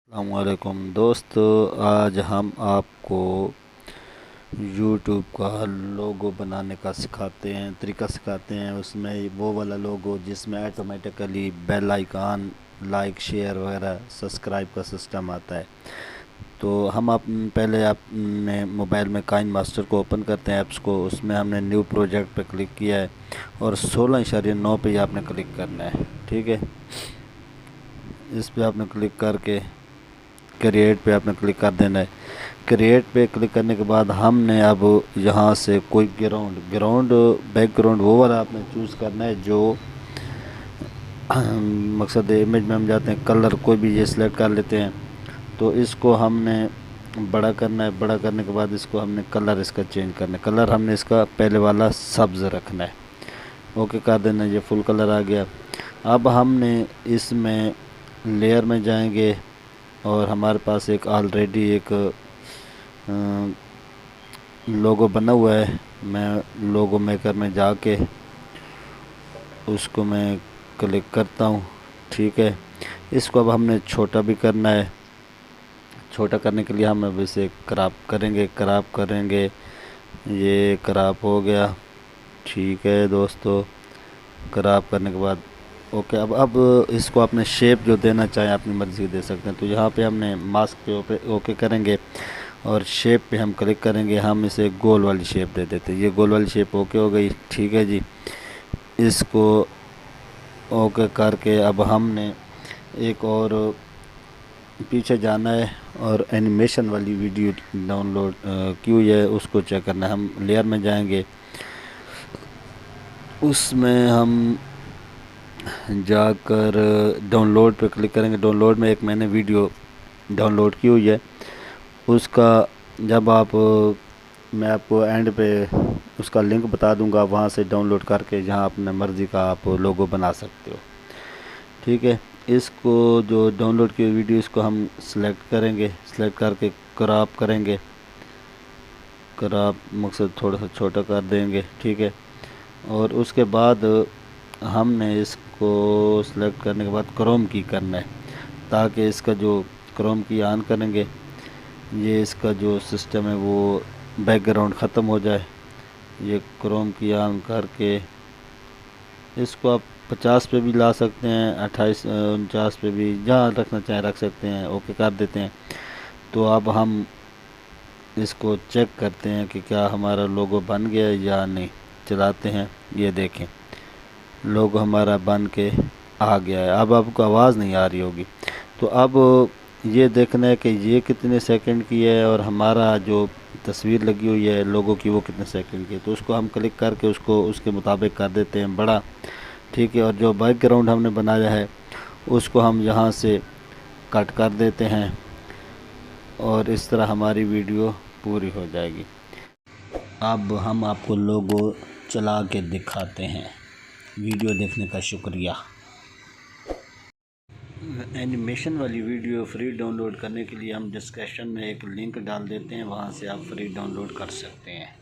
अस्सलामुअलैकुम दोस्तों, आज हम आपको यूट्यूब का लोगो बनाने का तरीका सिखाते हैं। उसमें वो वाला लोगो जिसमें automatically bell icon, like, share वगैरह सब्सक्राइब का सिस्टम आता है। तो हम पहले अपने मोबाइल में काइन मास्टर को ओपन करते हैं, ऐप्स को। उसमें हमने न्यू प्रोजेक्ट पे क्लिक किया है और 16.9 पे ही आपने क्लिक करना है। ठीक है, इस पे आपने क्लिक करके क्रिएट पे आपने क्लिक कर देना है। क्रिएट पे क्लिक करने के बाद हमने अब यहाँ से कोई ग्राउंड बैकग्राउंड वो वाला आपने चूज़ करना है जो मकसद इमेज में हम जाते हैं। कलर कोई भी ये सिलेक्ट कर लेते हैं। तो इसको हमने बड़ा करना है। बड़ा करने के बाद इसको हमने कलर इसका चेंज करना है। कलर हमने इसका पहले वाला सब्ज़ रखना है। ओके कर देना, ये फुल कलर आ गया। अब हमने इसमें लेयर में जाएंगे और हमारे पास एक ऑलरेडी एक लोगो बना हुआ है। मैं लोगो मेकर में जाके उसको मैं क्लिक करता हूँ। ठीक है, इसको अब हमने छोटा भी करना है। छोटा करने के लिए हम अब इसे क्रॉप करेंगे। ये क्रॉप हो गया। ठीक है दोस्तों, क्रॉप करने के बाद ओके। अब इसको अपने शेप जो देना चाहें अपनी मर्ज़ी दे सकते हैं। तो यहाँ पे हमने मास्क पे ओके करेंगे और शेप पे हम क्लिक करेंगे। हम इसे गोल वाली शेप दे देते हैं। ये गोल वाली शेप ओके हो गई। ठीक है जी, इसको ओके करके अब हमने एक और पीछे जाना है और एनिमेशन वाली वीडियो डाउनलोड की हुई है, उसको चेक करना है। हम लेयर में जाएंगे, उसमें हम जाकर डाउनलोड पे क्लिक करेंगे। डाउनलोड में एक मैंने वीडियो डाउनलोड की हुई है, उसका जब आप मैं आपको एंड पे उसका लिंक बता दूंगा, वहाँ से डाउनलोड करके जहाँ अपने मर्ज़ी का आप लोगो बना सकते हो। ठीक है, इसको जो डाउनलोड की वीडियो इसको हम सिलेक्ट करेंगे। सिलेक्ट करके क्रॉप करेंगे। क्रॉप मकसद थोड़ा सा छोटा कर देंगे। ठीक है, और उसके बाद हमने इसको सिलेक्ट करने के बाद क्रोम की करना है, ताकि इसका जो क्रोम की ऑन करेंगे, ये इसका जो सिस्टम है वो बैकग्राउंड ख़त्म हो जाए। ये क्रोम की ऑन करके इसको आप 50 पे भी ला सकते हैं, 28 49 पे भी, जहाँ रखना चाहें रख सकते हैं। ओके कर देते हैं। तो अब हम इसको चेक करते हैं कि क्या हमारा लोगो बन गया या नहीं। चलाते हैं, ये देखें लोगो हमारा बन के आ गया है। अब आपको आवाज़ नहीं आ रही होगी। तो अब ये देखना है कि ये कितने सेकंड की है और हमारा जो तस्वीर लगी हुई है लोगो की वो कितने सेकंड की है। तो उसको हम क्लिक करके उसको उसके मुताबिक कर देते हैं बड़ा। ठीक है, और जो बैकग्राउंड हमने बनाया है उसको हम यहाँ से कट कर देते हैं और इस तरह हमारी वीडियो पूरी हो जाएगी। अब हम आपको लोगो चला के दिखाते हैं। वीडियो देखने का शुक्रिया। एनिमेशन वाली वीडियो फ्री डाउनलोड करने के लिए हम डिस्क्रिप्शन में एक लिंक डाल देते हैं, वहाँ से आप फ्री डाउनलोड कर सकते हैं।